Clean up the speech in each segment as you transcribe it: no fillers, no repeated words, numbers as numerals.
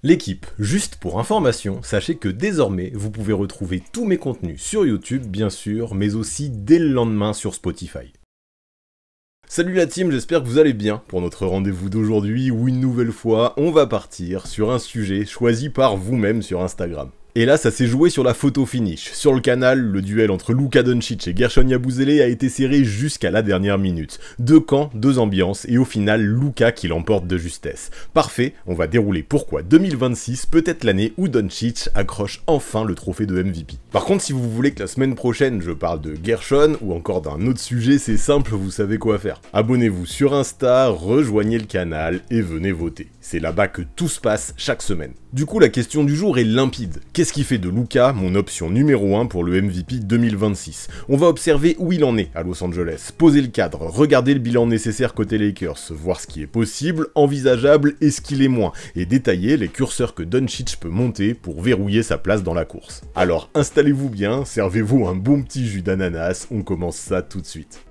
L'équipe, juste pour information, sachez que désormais, vous pouvez retrouver tous mes contenus sur YouTube, bien sûr, mais aussi dès le lendemain sur Spotify. Salut la team, j'espère que vous allez bien pour notre rendez-vous d'aujourd'hui où une nouvelle fois, on va partir sur un sujet choisi par vous-même sur Instagram. Et là, ça s'est joué sur la photo finish. Sur le canal, le duel entre Luka Doncic et Guerschon Yabusele a été serré jusqu'à la dernière minute. Deux camps, deux ambiances, et au final, Luka qui l'emporte de justesse. Parfait, on va dérouler pourquoi 2026 peut être l'année où Doncic accroche enfin le trophée de MVP. Par contre, si vous voulez que la semaine prochaine, je parle de Guerschon ou encore d'un autre sujet, c'est simple, vous savez quoi faire. Abonnez-vous sur Insta, rejoignez le canal et venez voter. C'est là-bas que tout se passe chaque semaine. Du coup, la question du jour est limpide. Qu'est-ce qui fait de Luka mon option numéro 1 pour le MVP 2026 ? On va observer où il en est à Los Angeles, poser le cadre, regarder le bilan nécessaire côté Lakers, voir ce qui est possible, envisageable et ce qui l'est moins, et détailler les curseurs que Doncic peut monter pour verrouiller sa place dans la course. Alors installez-vous bien, servez-vous un bon petit jus d'ananas, on commence ça tout de suite.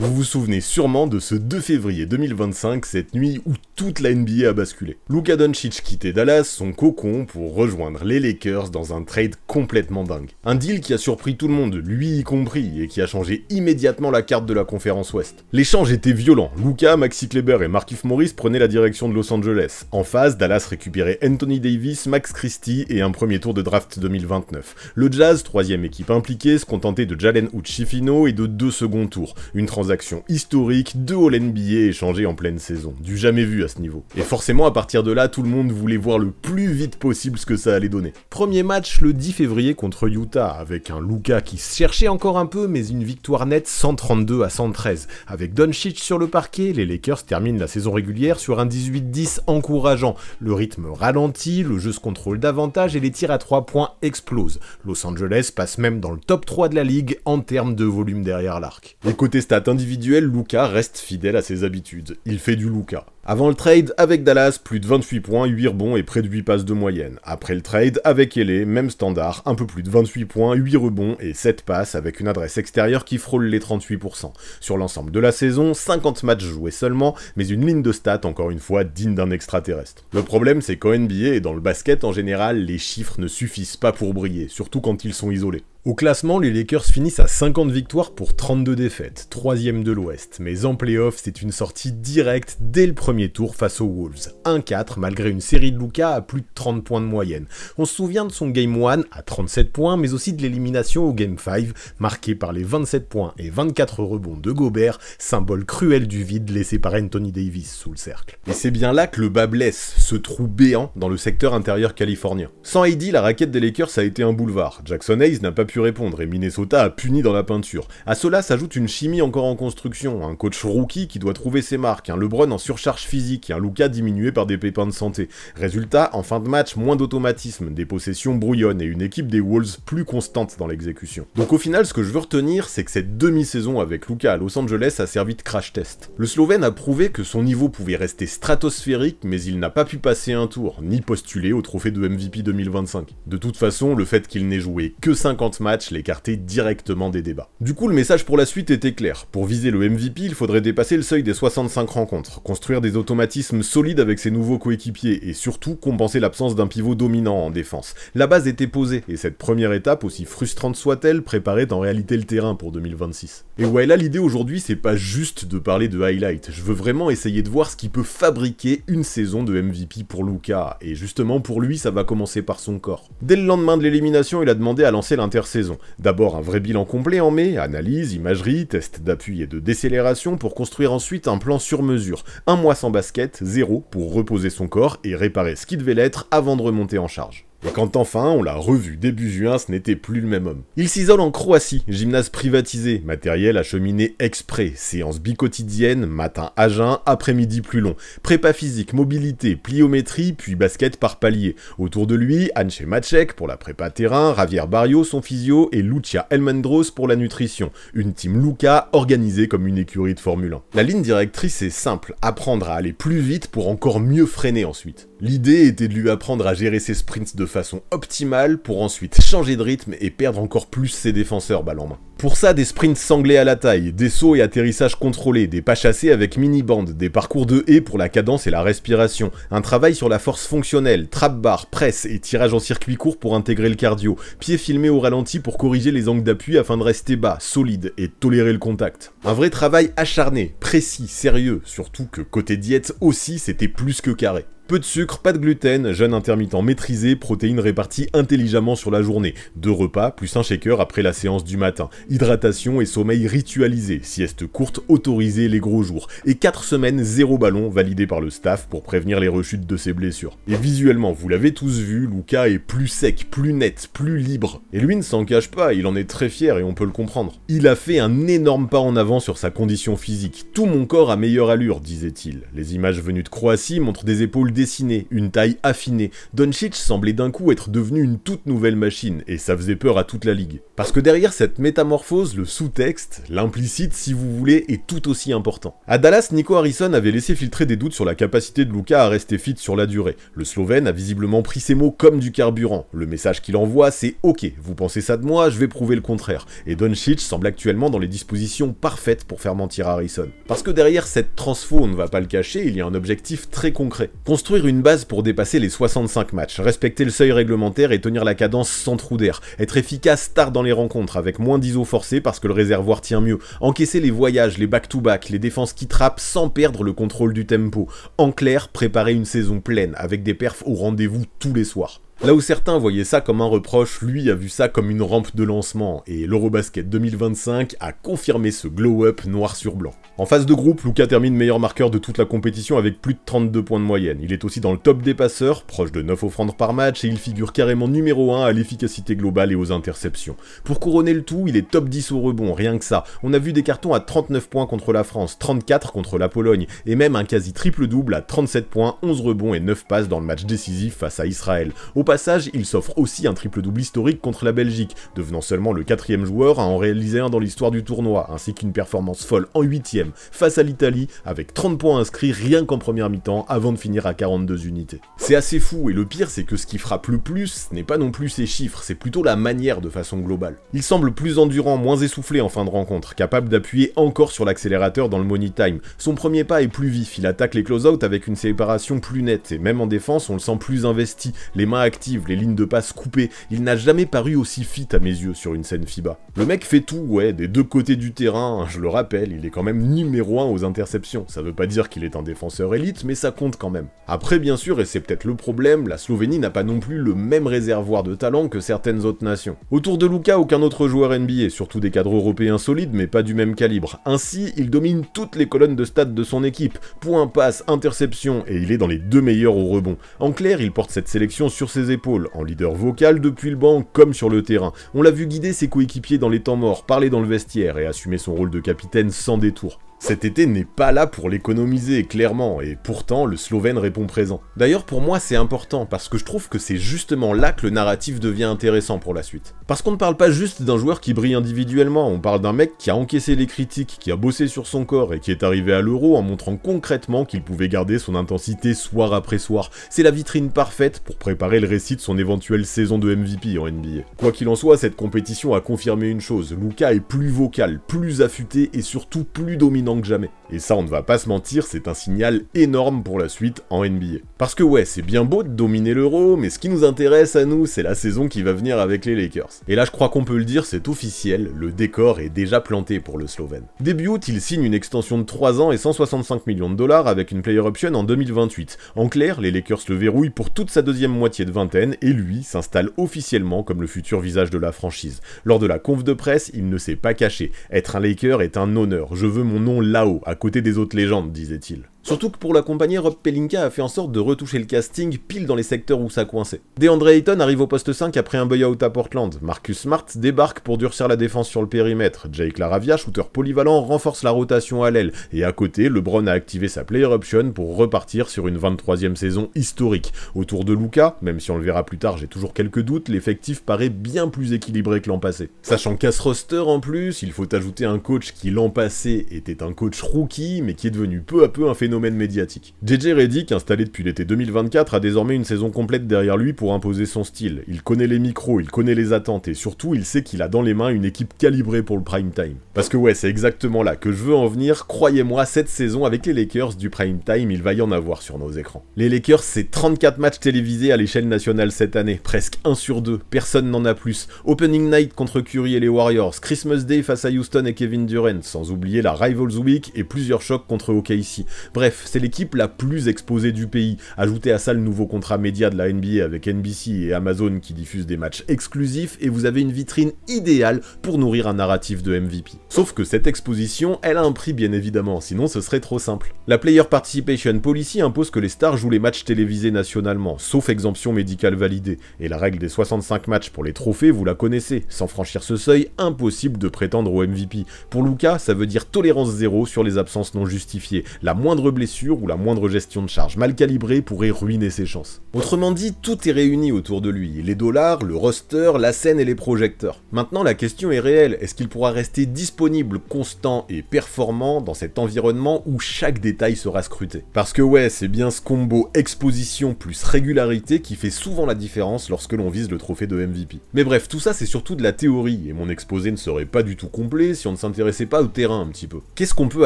Vous vous souvenez sûrement de ce 2 février 2025, cette nuit où toute la NBA a basculé. Luka Doncic quittait Dallas, son cocon, pour rejoindre les Lakers dans un trade complètement dingue. Un deal qui a surpris tout le monde, lui y compris, et qui a changé immédiatement la carte de la conférence Ouest. L'échange était violent, Luka, Maxi Kleber et Markieff Morris prenaient la direction de Los Angeles. En face, Dallas récupérait Anthony Davis, Max Christie et un premier tour de draft 2029. Le Jazz, troisième équipe impliquée, se contentait de Jalen Hood-Schifino et de 2 seconds tours. Une transaction historique, 2 All-NBA échangés en pleine saison, du jamais vu à ce niveau. Et forcément, à partir de là, tout le monde voulait voir le plus vite possible ce que ça allait donner. Premier match le 10 février contre Utah, avec un Luka qui se cherchait encore un peu, mais une victoire nette 132-113. Avec Doncic sur le parquet, les Lakers terminent la saison régulière sur un 18-10 encourageant. Le rythme ralentit, le jeu se contrôle davantage et les tirs à 3 points explosent. Los Angeles passe même dans le top 3 de la ligue en termes de volume derrière l'arc. Et côté stats individuelles, Luka reste fidèle à ses habitudes. Il fait du Luka. Avant le trade, avec Dallas, plus de 28 points, 8 rebonds et près de 8 passes de moyenne. Après le trade, avec LA, même standard, un peu plus de 28 points, 8 rebonds et 7 passes avec une adresse extérieure qui frôle les 38%. Sur l'ensemble de la saison, 50 matchs joués seulement, mais une ligne de stats encore une fois digne d'un extraterrestre. Le problème c'est qu'en NBA et dans le basket en général, les chiffres ne suffisent pas pour briller, surtout quand ils sont isolés. Au classement, les Lakers finissent à 50 victoires pour 32 défaites, 3ème de l'Ouest, mais en playoff, c'est une sortie directe dès le premier tour face aux Wolves. 1-4 malgré une série de Luka à plus de 30 points de moyenne. On se souvient de son Game 1 à 37 points, mais aussi de l'élimination au Game 5, marqué par les 27 points et 24 rebonds de Gobert, symbole cruel du vide laissé par Anthony Davis sous le cercle. Et c'est bien là que le bas blesse, ce trou béant dans le secteur intérieur californien. Sans AD, la raquette des Lakers a été un boulevard. Jackson Hayes n'a pas pu répondre et Minnesota a puni dans la peinture. À cela s'ajoute une chimie encore en construction, un coach rookie qui doit trouver ses marques, un LeBron en surcharge physique et un Luka diminué par des pépins de santé. Résultat, en fin de match, moins d'automatisme, des possessions brouillonnes et une équipe des Wolves plus constante dans l'exécution. Donc au final, ce que je veux retenir, c'est que cette demi-saison avec Luka à Los Angeles a servi de crash test. Le Slovène a prouvé que son niveau pouvait rester stratosphérique, mais il n'a pas pu passer un tour, ni postuler au trophée de MVP 2025. De toute façon, le fait qu'il n'ait joué que 50 matchs l'écartait directement des débats. Du coup, le message pour la suite était clair. Pour viser le MVP, il faudrait dépasser le seuil des 65 rencontres, construire des automatismes solides avec ses nouveaux coéquipiers et surtout compenser l'absence d'un pivot dominant en défense. La base était posée et cette première étape, aussi frustrante soit-elle, préparait en réalité le terrain pour 2026. Et ouais, là l'idée aujourd'hui, c'est pas juste de parler de highlight. Je veux vraiment essayer de voir ce qui peut fabriquer une saison de MVP pour Luka. Et justement pour lui, ça va commencer par son corps. Dès le lendemain de l'élimination, il a demandé à lancer l'intersaison. D'abord un vrai bilan complet en mai, analyse, imagerie, test d'appui et de décélération pour construire ensuite un plan sur mesure. Un mois sans basket, 0 pour reposer son corps et réparer ce qui devait l'être avant de remonter en charge. Et quand enfin on l'a revu début juin, ce n'était plus le même homme. Il s'isole en Croatie, gymnase privatisé, matériel acheminé exprès, séances bi-quotidiennes, matin à jeun, après-midi plus long, prépa physique, mobilité, pliométrie, puis basket par palier. Autour de lui, Anche Maček pour la prépa terrain, Javier Barrio son physio et Lucia Elmendros pour la nutrition. Une team Luca organisée comme une écurie de Formule 1. La ligne directrice est simple, apprendre à aller plus vite pour encore mieux freiner ensuite. L'idée était de lui apprendre à gérer ses sprints de façon optimale pour ensuite changer de rythme et perdre encore plus ses défenseurs balle en main. Pour ça, des sprints sanglés à la taille, des sauts et atterrissages contrôlés, des pas chassés avec mini-band, des parcours de haies pour la cadence et la respiration, un travail sur la force fonctionnelle, trap-bar, presse et tirage en circuit court pour intégrer le cardio, pieds filmés au ralenti pour corriger les angles d'appui afin de rester bas, solide et tolérer le contact. Un vrai travail acharné, précis, sérieux, surtout que côté diète aussi c'était plus que carré. Peu de sucre, pas de gluten, jeûne intermittent maîtrisé, protéines réparties intelligemment sur la journée, 2 repas plus un shaker après la séance du matin, hydratation et sommeil ritualisé, sieste courte autorisée les gros jours, et 4 semaines 0 ballon validé par le staff pour prévenir les rechutes de ses blessures. Et visuellement, vous l'avez tous vu, Luca est plus sec, plus net, plus libre. Et lui ne s'en cache pas, il en est très fier et on peut le comprendre. Il a fait un énorme pas en avant sur sa condition physique. Tout mon corps a meilleure allure, disait-il. Les images venues de Croatie montrent des épaules dessiné, une taille affinée. Doncic semblait d'un coup être devenu une toute nouvelle machine, et ça faisait peur à toute la ligue. Parce que derrière cette métamorphose, le sous-texte, l'implicite si vous voulez, est tout aussi important. À Dallas, Nico Harrison avait laissé filtrer des doutes sur la capacité de Luka à rester fit sur la durée. Le Slovène a visiblement pris ses mots comme du carburant. Le message qu'il envoie, c'est « Ok, vous pensez ça de moi, je vais prouver le contraire ». Et Doncic semble actuellement dans les dispositions parfaites pour faire mentir Harrison. Parce que derrière cette transfo, on ne va pas le cacher, il y a un objectif très concret. Construire une base pour dépasser les 65 matchs, respecter le seuil réglementaire et tenir la cadence sans trou d'air, être efficace tard dans les rencontres avec moins d'ISO forcés parce que le réservoir tient mieux, encaisser les voyages, les back-to-back, les défenses qui trappent sans perdre le contrôle du tempo. En clair, préparer une saison pleine avec des perfs au rendez-vous tous les soirs. Là où certains voyaient ça comme un reproche, lui a vu ça comme une rampe de lancement, et l'Eurobasket 2025 a confirmé ce glow-up noir sur blanc. En phase de groupe, Luka termine meilleur marqueur de toute la compétition avec plus de 32 points de moyenne. Il est aussi dans le top des passeurs, proche de 9 offrandes par match, et il figure carrément numéro 1 à l'efficacité globale et aux interceptions. Pour couronner le tout, il est top 10 au rebond, rien que ça. On a vu des cartons à 39 points contre la France, 34 contre la Pologne, et même un quasi triple-double à 37 points, 11 rebonds et 9 passes dans le match décisif face à Israël. Au passage, il s'offre aussi un triple-double historique contre la Belgique, devenant seulement le 4e joueur à en réaliser un dans l'histoire du tournoi, ainsi qu'une performance folle en 8e face à l'Italie, avec 30 points inscrits rien qu'en première mi-temps, avant de finir à 42 unités. C'est assez fou, et le pire c'est que ce qui frappe le plus, ce n'est pas non plus ses chiffres, c'est plutôt la manière de façon globale. Il semble plus endurant, moins essoufflé en fin de rencontre, capable d'appuyer encore sur l'accélérateur dans le money time. Son premier pas est plus vif, il attaque les close-out avec une séparation plus nette, et même en défense on le sent plus investi, les mains actives, les lignes de passe coupées, il n'a jamais paru aussi fit à mes yeux sur une scène FIBA. Le mec fait tout, ouais, des deux côtés du terrain, je le rappelle, il est quand même numéro 1 aux interceptions, ça veut pas dire qu'il est un défenseur élite, mais ça compte quand même. Après bien sûr, et c'est peut-être le problème, la Slovénie n'a pas non plus le même réservoir de talent que certaines autres nations. Autour de Luka, aucun autre joueur NBA, surtout des cadres européens solides, mais pas du même calibre. Ainsi, il domine toutes les colonnes de stats de son équipe, points, passes, interceptions, et il est dans les 2 meilleurs au rebond. En clair, il porte cette sélection sur ses épaules, en leader vocal depuis le banc comme sur le terrain. On l'a vu guider ses coéquipiers dans les temps morts, parler dans le vestiaire et assumer son rôle de capitaine sans détour. Cet été n'est pas là pour l'économiser, clairement, et pourtant le Slovène répond présent. D'ailleurs pour moi c'est important, parce que je trouve que c'est justement là que le narratif devient intéressant pour la suite. Parce qu'on ne parle pas juste d'un joueur qui brille individuellement, on parle d'un mec qui a encaissé les critiques, qui a bossé sur son corps et qui est arrivé à l'Euro en montrant concrètement qu'il pouvait garder son intensité soir après soir. C'est la vitrine parfaite pour préparer le récit de son éventuelle saison de MVP en NBA. Quoi qu'il en soit, cette compétition a confirmé une chose, Luka est plus vocal, plus affûté et surtout plus dominant que jamais. Et ça, on ne va pas se mentir, c'est un signal énorme pour la suite en NBA. Parce que ouais, c'est bien beau de dominer l'Euro, mais ce qui nous intéresse à nous, c'est la saison qui va venir avec les Lakers. Et là, je crois qu'on peut le dire, c'est officiel, le décor est déjà planté pour le Slovène. Début août, il signe une extension de 3 ans et 165 millions de dollars avec une player option en 2028. En clair, les Lakers le verrouillent pour toute sa deuxième moitié de vingtaine, et lui s'installe officiellement comme le futur visage de la franchise. Lors de la conf de presse, il ne s'est pas caché. Être un Laker est un honneur, je veux mon nom là-haut, à côté des autres légendes, disait-il. Surtout que pour l'accompagner, Rob Pelinka a fait en sorte de retoucher le casting pile dans les secteurs où ça coinçait. DeAndre Ayton arrive au poste 5 après un buyout à Portland. Marcus Smart débarque pour durcir la défense sur le périmètre. Jake Laravia, shooter polyvalent, renforce la rotation à l'aile. Et à côté, LeBron a activé sa player option pour repartir sur une 23e saison historique. Autour de Luka, même si on le verra plus tard, j'ai toujours quelques doutes, l'effectif paraît bien plus équilibré que l'an passé. Sachant qu'à ce roster en plus, il faut ajouter un coach qui l'an passé était un coach rookie, mais qui est devenu peu à peu un phénomène médiatique. JJ Redick, installé depuis l'été 2024, a désormais une saison complète derrière lui pour imposer son style. Il connaît les micros, il connaît les attentes, et surtout, il sait qu'il a dans les mains une équipe calibrée pour le prime time. Parce que ouais, c'est exactement là que je veux en venir, croyez-moi, cette saison avec les Lakers du prime time, il va y en avoir sur nos écrans. Les Lakers, c'est 34 matchs télévisés à l'échelle nationale cette année, presque 1 sur 2, personne n'en a plus. Opening night contre Curry et les Warriors, Christmas Day face à Houston et Kevin Durant, sans oublier la Rivals Week et plusieurs chocs contre OKC. Bref, c'est l'équipe la plus exposée du pays. Ajoutez à ça le nouveau contrat média de la NBA avec NBC et Amazon qui diffusent des matchs exclusifs et vous avez une vitrine idéale pour nourrir un narratif de MVP. Sauf que cette exposition, elle a un prix bien évidemment, sinon ce serait trop simple. La Player Participation Policy impose que les stars jouent les matchs télévisés nationalement, sauf exemption médicale validée. Et la règle des 65 matchs pour les trophées, vous la connaissez. Sans franchir ce seuil, impossible de prétendre au MVP. Pour Luka, ça veut dire tolérance zéro sur les absences non justifiées. La moindre blessure ou la moindre gestion de charge mal calibrée pourrait ruiner ses chances. Autrement dit, tout est réuni autour de lui. Les dollars, le roster, la scène et les projecteurs. Maintenant, la question est réelle. Est-ce qu'il pourra rester disponible, constant et performant dans cet environnement où chaque détail sera scruté? Parce que ouais, c'est bien ce combo exposition plus régularité qui fait souvent la différence lorsque l'on vise le trophée de MVP. Mais bref, tout ça c'est surtout de la théorie, et mon exposé ne serait pas du tout complet si on ne s'intéressait pas au terrain un petit peu. Qu'est-ce qu'on peut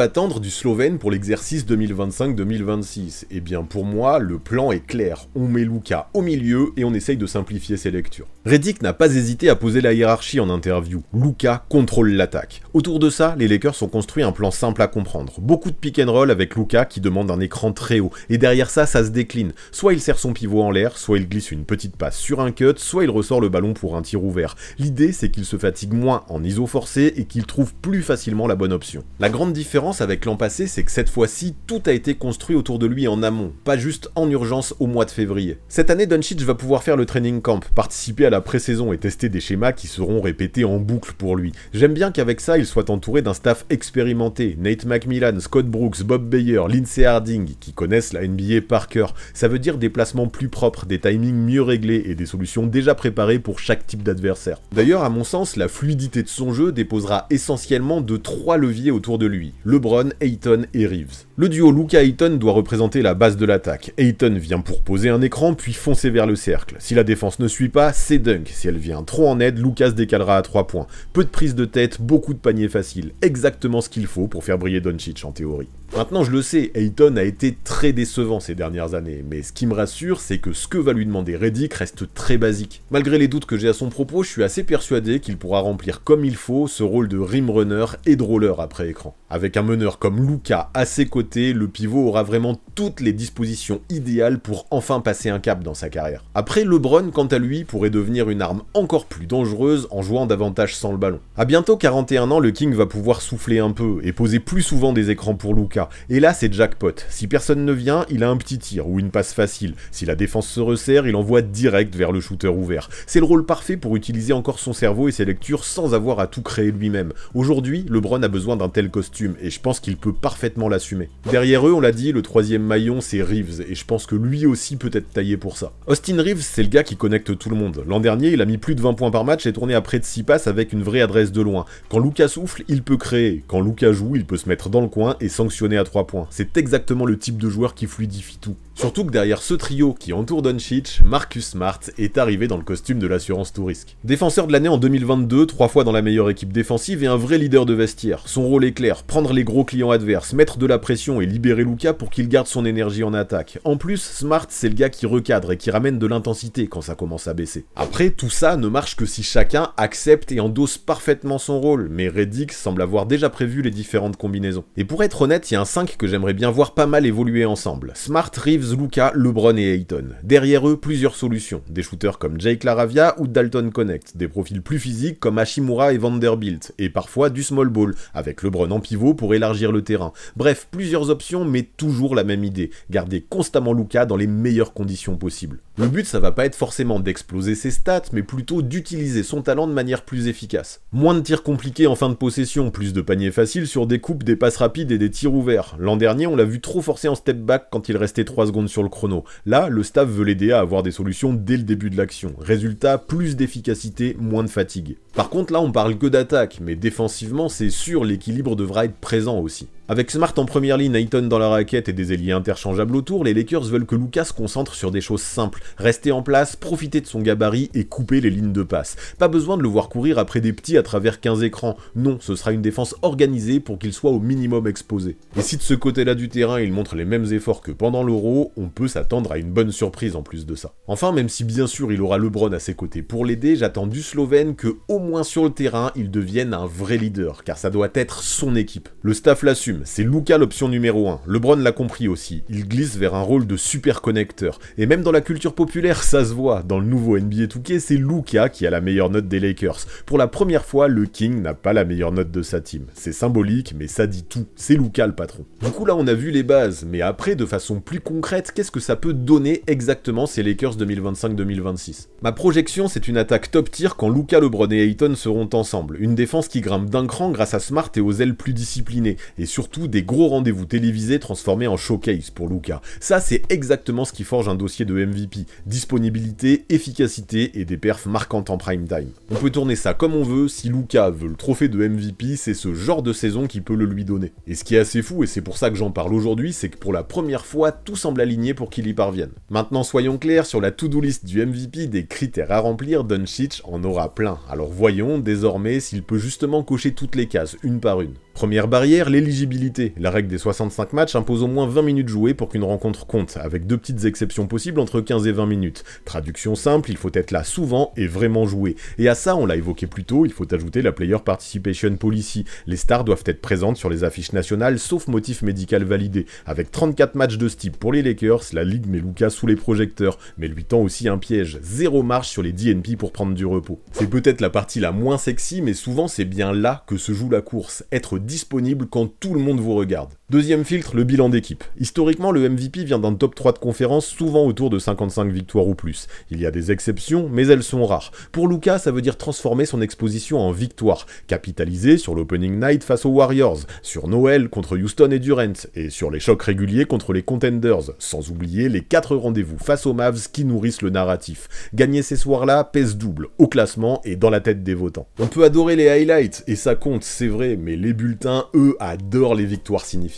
attendre du Slovène pour l'exercice 2025-2026? Eh bien pour moi, le plan est clair. On met Luka au milieu et on essaye de simplifier ses lectures. Redick n'a pas hésité à poser la hiérarchie en interview. Luka contrôle l'attaque. Autour de ça, les Lakers ont construit un plan simple à comprendre. Beaucoup de pick and roll avec Luka qui demande un écran très haut, et derrière ça, ça se décline. Soit il serre son pivot en l'air, soit il glisse une petite passe sur un cut, soit il ressort le ballon pour un tir ouvert. L'idée, c'est qu'il se fatigue moins en iso forcé et qu'il trouve plus facilement la bonne option. La grande différence avec l'an passé, c'est que cette fois-ci, tout a été construit autour de lui en amont, pas juste en urgence au mois de février. Cette année, Doncic va pouvoir faire le training camp, participer à la pré-saison et tester des schémas qui seront répétés en boucle pour lui. J'aime bien qu'avec ça, il soit entouré d'un staff expérimenté. Nate McMillan, Scott Brooks, Bob Bayer, Lindsey Harding, qui connaissent la NBA par cœur. Ça veut dire des placements plus propres, des timings mieux réglés et des solutions déjà préparées pour chaque type d'adversaire. D'ailleurs, à mon sens, la fluidité de son jeu déposera essentiellement de 3 leviers autour de lui, LeBron, Ayton et Reeves. Le duo Luka-Ayton doit représenter la base de l'attaque. Ayton vient pour poser un écran puis foncer vers le cercle. Si la défense ne suit pas, c'est dunk. Si elle vient trop en aide, Luka se décalera à 3 points. Peu de prise de tête, beaucoup de paniers faciles. Exactement ce qu'il faut pour faire briller Doncic en théorie. Maintenant, je le sais, Ayton a été très décevant ces dernières années, mais ce qui me rassure, c'est que ce que va lui demander Redick reste très basique. Malgré les doutes que j'ai à son propos, je suis assez persuadé qu'il pourra remplir comme il faut ce rôle de rim runner et de roller après écran. Avec un meneur comme Luka à ses côtés, le pivot aura vraiment toutes les dispositions idéales pour enfin passer un cap dans sa carrière. Après, LeBron, quant à lui, pourrait devenir une arme encore plus dangereuse en jouant davantage sans le ballon. À bientôt 41 ans, le King va pouvoir souffler un peu et poser plus souvent des écrans pour Luka. Et là, c'est jackpot. Si personne ne vient, il a un petit tir ou une passe facile. Si la défense se resserre, il envoie direct vers le shooter ouvert. C'est le rôle parfait pour utiliser encore son cerveau et ses lectures sans avoir à tout créer lui-même. Aujourd'hui, LeBron a besoin d'un tel costume et je pense qu'il peut parfaitement l'assumer. Derrière eux, on l'a dit, le troisième maillon, c'est Reeves et je pense que lui aussi peut être taillé pour ça. Austin Reeves, c'est le gars qui connecte tout le monde. L'an dernier, il a mis plus de 20 points par match et tourné à près de 6 passes avec une vraie adresse de loin. Quand Luka souffle, il peut créer. Quand Luka joue, il peut se mettre dans le coin et sanctionner à 3 points. C'est exactement le type de joueur qui fluidifie tout. Surtout que derrière ce trio qui entoure Doncic, Marcus Smart est arrivé dans le costume de l'assurance tout risque. Défenseur de l'année en 2022, 3 fois dans la meilleure équipe défensive et un vrai leader de vestiaire. Son rôle est clair, prendre les gros clients adverses, mettre de la pression et libérer Luka pour qu'il garde son énergie en attaque. En plus, Smart c'est le gars qui recadre et qui ramène de l'intensité quand ça commence à baisser. Après, tout ça ne marche que si chacun accepte et endosse parfaitement son rôle, mais Redick semble avoir déjà prévu les différentes combinaisons. Et pour être honnête, il il y a un 5 que j'aimerais bien voir pas mal évoluer ensemble. Smart, Reeves, Luka, LeBron et Ayton. Derrière eux, plusieurs solutions. Des shooters comme Jake LaRavia ou Dalton Connect. Des profils plus physiques comme Hachimura et Vanderbilt. Et parfois du small ball, avec LeBron en pivot pour élargir le terrain. Bref, plusieurs options, mais toujours la même idée. Garder constamment Luka dans les meilleures conditions possibles. Le but, ça va pas être forcément d'exploser ses stats, mais plutôt d'utiliser son talent de manière plus efficace. Moins de tirs compliqués en fin de possession, plus de paniers faciles sur des coupes, des passes rapides et des tirs ouverts. L'an dernier, on l'a vu trop forcer en step back quand il restait 3 secondes sur le chrono. Là, le staff veut l'aider à avoir des solutions dès le début de l'action. Résultat, plus d'efficacité, moins de fatigue. Par contre, là, on parle que d'attaque, mais défensivement, c'est sûr, l'équilibre devra être présent aussi. Avec Smart en première ligne, Ayton dans la raquette et des ailiers interchangeables autour, les Lakers veulent que Luka se concentre sur des choses simples, rester en place, profiter de son gabarit et couper les lignes de passe. Pas besoin de le voir courir après des petits à travers 15 écrans, non, ce sera une défense organisée pour qu'il soit au minimum exposé. Et si de ce côté-là du terrain il montre les mêmes efforts que pendant l'Euro, on peut s'attendre à une bonne surprise en plus de ça. Enfin, même si bien sûr il aura LeBron à ses côtés pour l'aider, j'attends du Slovène que, au moins sur le terrain, il devienne un vrai leader, car ça doit être son équipe. Le staff l'assume. C'est Luka l'option numéro 1. LeBron l'a compris aussi, il glisse vers un rôle de super connecteur. Et même dans la culture populaire, ça se voit. Dans le nouveau NBA 2K, c'est Luka qui a la meilleure note des Lakers. Pour la première fois, le King n'a pas la meilleure note de sa team. C'est symbolique, mais ça dit tout. C'est Luka le patron. Du coup là, on a vu les bases, mais après, de façon plus concrète, qu'est-ce que ça peut donner exactement ces Lakers 2025-2026 ? Ma projection, c'est une attaque top tier quand Luka, LeBron et Ayton seront ensemble. Une défense qui grimpe d'un cran grâce à Smart et aux ailes plus disciplinées. Et surtout, des gros rendez-vous télévisés transformés en showcase pour Luka. Ça, c'est exactement ce qui forge un dossier de MVP. Disponibilité, efficacité et des perfs marquantes en prime time. On peut tourner ça comme on veut, si Luka veut le trophée de MVP, c'est ce genre de saison qui peut le lui donner. Et ce qui est assez fou, et c'est pour ça que j'en parle aujourd'hui, c'est que pour la première fois, tout semble aligné pour qu'il y parvienne. Maintenant, soyons clairs, sur la to-do list du MVP, des critères à remplir, Doncic en aura plein. Alors voyons désormais s'il peut justement cocher toutes les cases, une par une. Première barrière, l'éligibilité. La règle des 65 matchs impose au moins 20 minutes jouées pour qu'une rencontre compte, avec 2 petites exceptions possibles entre 15 et 20 minutes. Traduction simple, il faut être là souvent et vraiment jouer. Et à ça, on l'a évoqué plus tôt, il faut ajouter la Player Participation Policy. Les stars doivent être présentes sur les affiches nationales, sauf motif médical validé. Avec 34 matchs de ce type pour les Lakers, la ligue met Luka sous les projecteurs, mais lui tend aussi un piège. 0 marge sur les DNP pour prendre du repos. C'est peut-être la partie la moins sexy, mais souvent c'est bien là que se joue la course. Être disponible quand tout le monde vous regarde. Deuxième filtre, le bilan d'équipe. Historiquement, le MVP vient d'un top 3 de conférence, souvent autour de 55 victoires ou plus. Il y a des exceptions, mais elles sont rares. Pour Luka, ça veut dire transformer son exposition en victoire, capitaliser sur l'opening night face aux Warriors, sur Noël contre Houston et Durant, et sur les chocs réguliers contre les contenders, sans oublier les 4 rendez-vous face aux Mavs qui nourrissent le narratif. Gagner ces soirs-là pèse double, au classement et dans la tête des votants. On peut adorer les highlights, et ça compte, c'est vrai, mais les bulletins, eux, adorent les victoires significatives.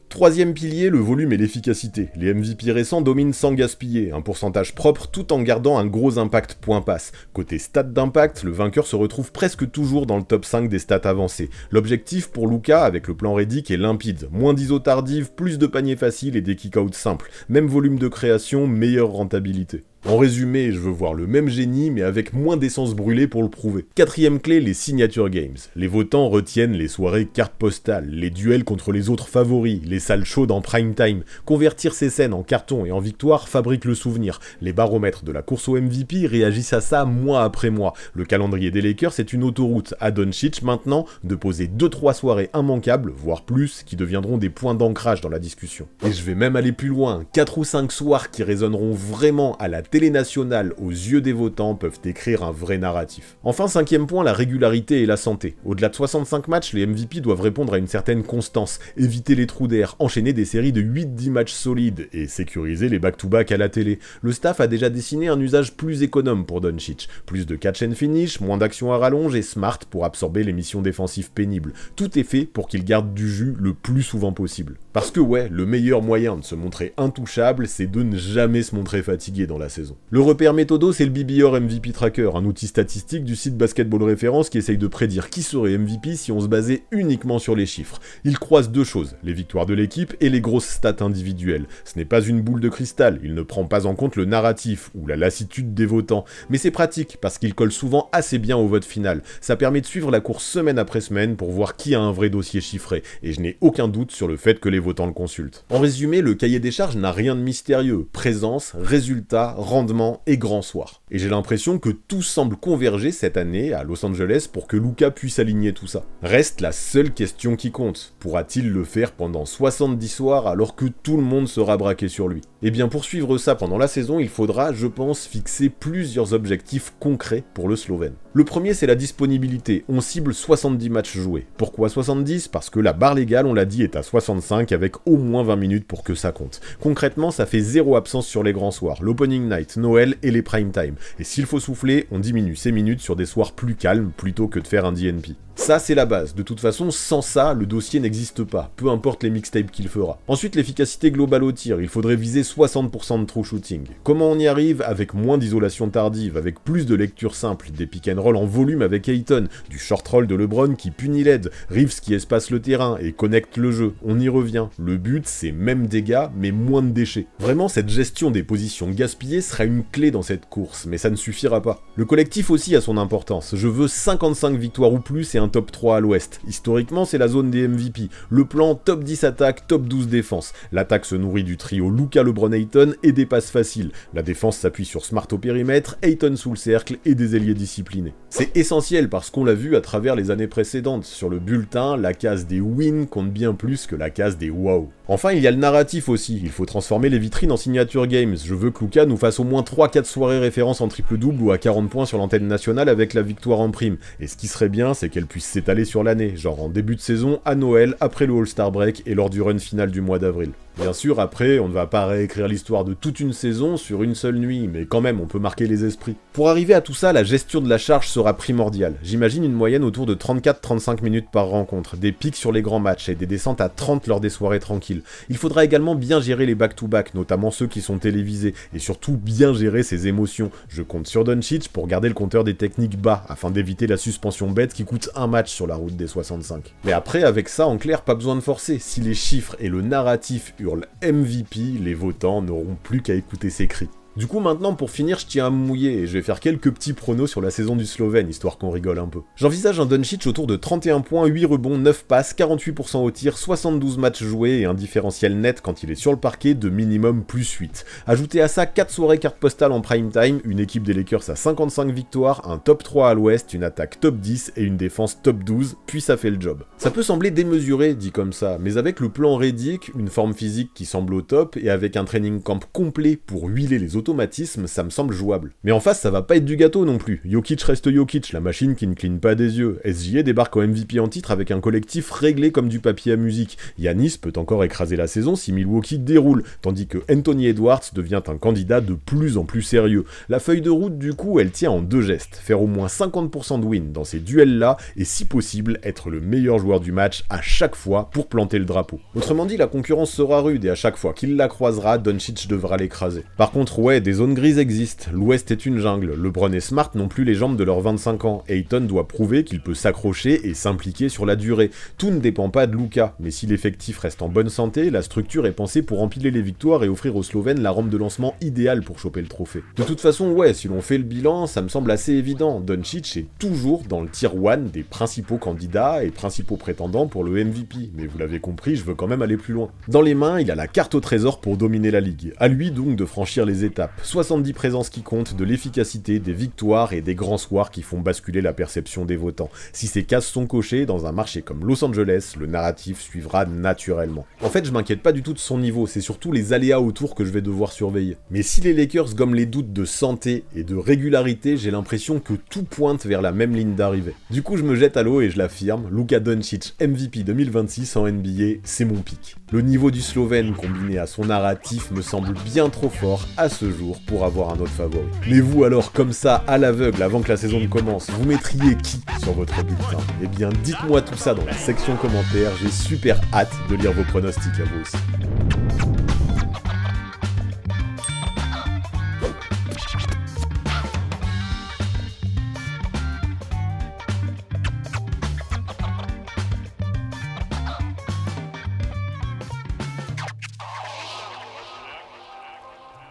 Troisième pilier, le volume et l'efficacité. Les MVP récents dominent sans gaspiller, un pourcentage propre tout en gardant un gros impact point passe. Côté stats d'impact, le vainqueur se retrouve presque toujours dans le top 5 des stats avancées. L'objectif pour Luka avec le plan Redick est limpide. Moins d'ISO tardive, plus de paniers faciles et des kick-outs simples. Même volume de création, meilleure rentabilité. En résumé, je veux voir le même génie, mais avec moins d'essence brûlée pour le prouver. Quatrième clé, les signature games. Les votants retiennent les soirées cartes postales, les duels contre les autres favoris, les salles chaudes en prime time. Convertir ces scènes en carton et en victoire fabrique le souvenir. Les baromètres de la course au MVP réagissent à ça mois après mois. Le calendrier des Lakers c'est une autoroute. À Doncic maintenant de poser 2-3 soirées immanquables, voire plus, qui deviendront des points d'ancrage dans la discussion. Et je vais même aller plus loin. 4 ou 5 soirs qui résonneront vraiment à la télé nationale aux yeux des votants peuvent écrire un vrai narratif. Enfin, cinquième point, la régularité et la santé. Au-delà de 65 matchs, les MVP doivent répondre à une certaine constance, éviter les trous d'air, enchaîner des séries de 8-10 matchs solides et sécuriser les back-to-back à la télé. Le staff a déjà dessiné un usage plus économe pour Doncic. Plus de catch and finish, moins d'action à rallonge et Smart pour absorber les missions défensives pénibles. Tout est fait pour qu'il garde du jus le plus souvent possible. Parce que ouais, le meilleur moyen de se montrer intouchable, c'est de ne jamais se montrer fatigué dans la saison. Le repère méthodo, c'est le BBR MVP Tracker, un outil statistique du site Basketball Référence qui essaye de prédire qui serait MVP si on se basait uniquement sur les chiffres. Il croise 2 choses, les victoires de l'équipe et les grosses stats individuelles. Ce n'est pas une boule de cristal, il ne prend pas en compte le narratif ou la lassitude des votants, mais c'est pratique parce qu'il colle souvent assez bien au vote final. Ça permet de suivre la course semaine après semaine pour voir qui a un vrai dossier chiffré, et je n'ai aucun doute sur le fait que les les votants le consultent. En résumé, le cahier des charges n'a rien de mystérieux. Présence, résultats, rendement et grand soir. Et j'ai l'impression que tout semble converger cette année à Los Angeles pour que Luka puisse aligner tout ça. Reste la seule question qui compte. Pourra-t-il le faire pendant 70 soirs alors que tout le monde sera braqué sur lui? Et bien pour suivre ça pendant la saison, il faudra, je pense, fixer plusieurs objectifs concrets pour le Slovène. Le premier, c'est la disponibilité. On cible 70 matchs joués. Pourquoi 70? Parce que la barre légale, on l'a dit, est à 65 avec au moins 20 minutes pour que ça compte. Concrètement, ça fait 0 absence sur les grands soirs, l'opening night, Noël et les prime time. Et s'il faut souffler, on diminue ces minutes sur des soirs plus calmes plutôt que de faire un DNP. Ça, c'est la base. De toute façon, sans ça, le dossier n'existe pas, peu importe les mixtapes qu'il fera. Ensuite, l'efficacité globale au tir. Il faudrait viser 60% de true shooting. Comment on y arrive? Avec moins d'isolation tardive, avec plus de lecture simple, des pick and roll en volume avec Ayton, du short roll de LeBron qui punit l'aide, Reeves qui espace le terrain et connecte le jeu. On y revient. Le but, c'est même dégâts, mais moins de déchets. Vraiment, cette gestion des positions gaspillées sera une clé dans cette course, mais ça ne suffira pas. Le collectif aussi a son importance. Je veux 55 victoires ou plus et un top 3 à l'ouest. Historiquement, c'est la zone des MVP. Le plan top 10 attaque, top 12 défense. L'attaque se nourrit du trio Luka, LeBron, Ayton et des passes faciles. La défense s'appuie sur Smart au périmètre, Ayton sous le cercle et des ailiers disciplinés. C'est essentiel parce qu'on l'a vu à travers les années précédentes. Sur le bulletin, la case des wins compte bien plus que la case des wow. Enfin, il y a le narratif aussi. Il faut transformer les vitrines en signature games. Je veux que Luka nous fasse au moins 3-4 soirées référence en triple-double ou à 40 points sur l'antenne nationale avec la victoire en prime. Et ce qui serait bien, c'est qu'elle puisse s'étaler sur l'année, genre en début de saison, à Noël, après le All-Star Break et lors du run final du mois d'avril. Bien sûr, après, on ne va pas réécrire l'histoire de toute une saison sur une seule nuit, mais quand même, on peut marquer les esprits. Pour arriver à tout ça, la gestion de la charge sera primordiale. J'imagine une moyenne autour de 34-35 minutes par rencontre, des pics sur les grands matchs et des descentes à 30 lors des soirées tranquilles. Il faudra également bien gérer les back-to-back, notamment ceux qui sont télévisés, et surtout bien gérer ses émotions. Je compte sur Doncic pour garder le compteur des techniques bas, afin d'éviter la suspension bête qui coûte un match sur la route des 65. Mais après, avec ça, en clair, pas besoin de forcer. Si les chiffres et le narratif hurlent MVP, les votants n'auront plus qu'à écouter ses cris. Du coup maintenant pour finir je tiens à me mouiller et je vais faire quelques petits pronos sur la saison du Slovène histoire qu'on rigole un peu. J'envisage un Doncic autour de 31 points, 8 rebonds, 9 passes, 48% au tir, 72 matchs joués et un différentiel net quand il est sur le parquet de minimum plus 8. Ajoutez à ça 4 soirées cartes postales en prime time, une équipe des Lakers à 55 victoires, un top 3 à l'ouest, une attaque top 10 et une défense top 12, puis ça fait le job. Ça peut sembler démesuré dit comme ça, mais avec le plan Redick, une forme physique qui semble au top et avec un training camp complet pour huiler les automatismes, ça me semble jouable. Mais en face, ça va pas être du gâteau non plus. Jokic reste Jokic, la machine qui ne cligne pas des yeux. SGA débarque en MVP en titre avec un collectif réglé comme du papier à musique. Giannis peut encore écraser la saison si Milwaukee déroule, tandis que Anthony Edwards devient un candidat de plus en plus sérieux. La feuille de route, du coup, elle tient en 2 gestes. Faire au moins 50% de win dans ces duels-là, et si possible, être le meilleur joueur du match à chaque fois pour planter le drapeau. Autrement dit, la concurrence sera rude et à chaque fois qu'il la croisera, Doncic devra l'écraser. Par contre, ouais, des zones grises existent. L'Ouest est une jungle. LeBron et Smart n'ont plus les jambes de leurs 25 ans. Ayton doit prouver qu'il peut s'accrocher et s'impliquer sur la durée. Tout ne dépend pas de Luka, mais si l'effectif reste en bonne santé, la structure est pensée pour empiler les victoires et offrir aux Slovènes la rampe de lancement idéale pour choper le trophée. De toute façon, ouais, si l'on fait le bilan, ça me semble assez évident. Doncic est toujours dans le tier 1 des principaux candidats et principaux prétendants pour le MVP. Mais vous l'avez compris, je veux quand même aller plus loin. Dans les mains, il a la carte au trésor pour dominer la ligue. À lui donc de franchir les étapes. 70 présences qui comptent, de l'efficacité, des victoires et des grands soirs qui font basculer la perception des votants. Si ces cases sont cochées, dans un marché comme Los Angeles, le narratif suivra naturellement. En fait, je m'inquiète pas du tout de son niveau, c'est surtout les aléas autour que je vais devoir surveiller. Mais si les Lakers gomment les doutes de santé et de régularité, j'ai l'impression que tout pointe vers la même ligne d'arrivée. Du coup, je me jette à l'eau et je l'affirme, Luka Doncic MVP 2026 en NBA, c'est mon pic. Le niveau du Slovène combiné à son narratif me semble bien trop fort à ce jour pour avoir un autre favori. Mais vous alors, comme ça, à l'aveugle, avant que la saison ne commence, vous mettriez qui sur votre bulletin? Eh bien, dites-moi tout ça dans la section commentaires, j'ai super hâte de lire vos pronostics à vous aussi.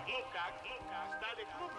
Luka, stary klub,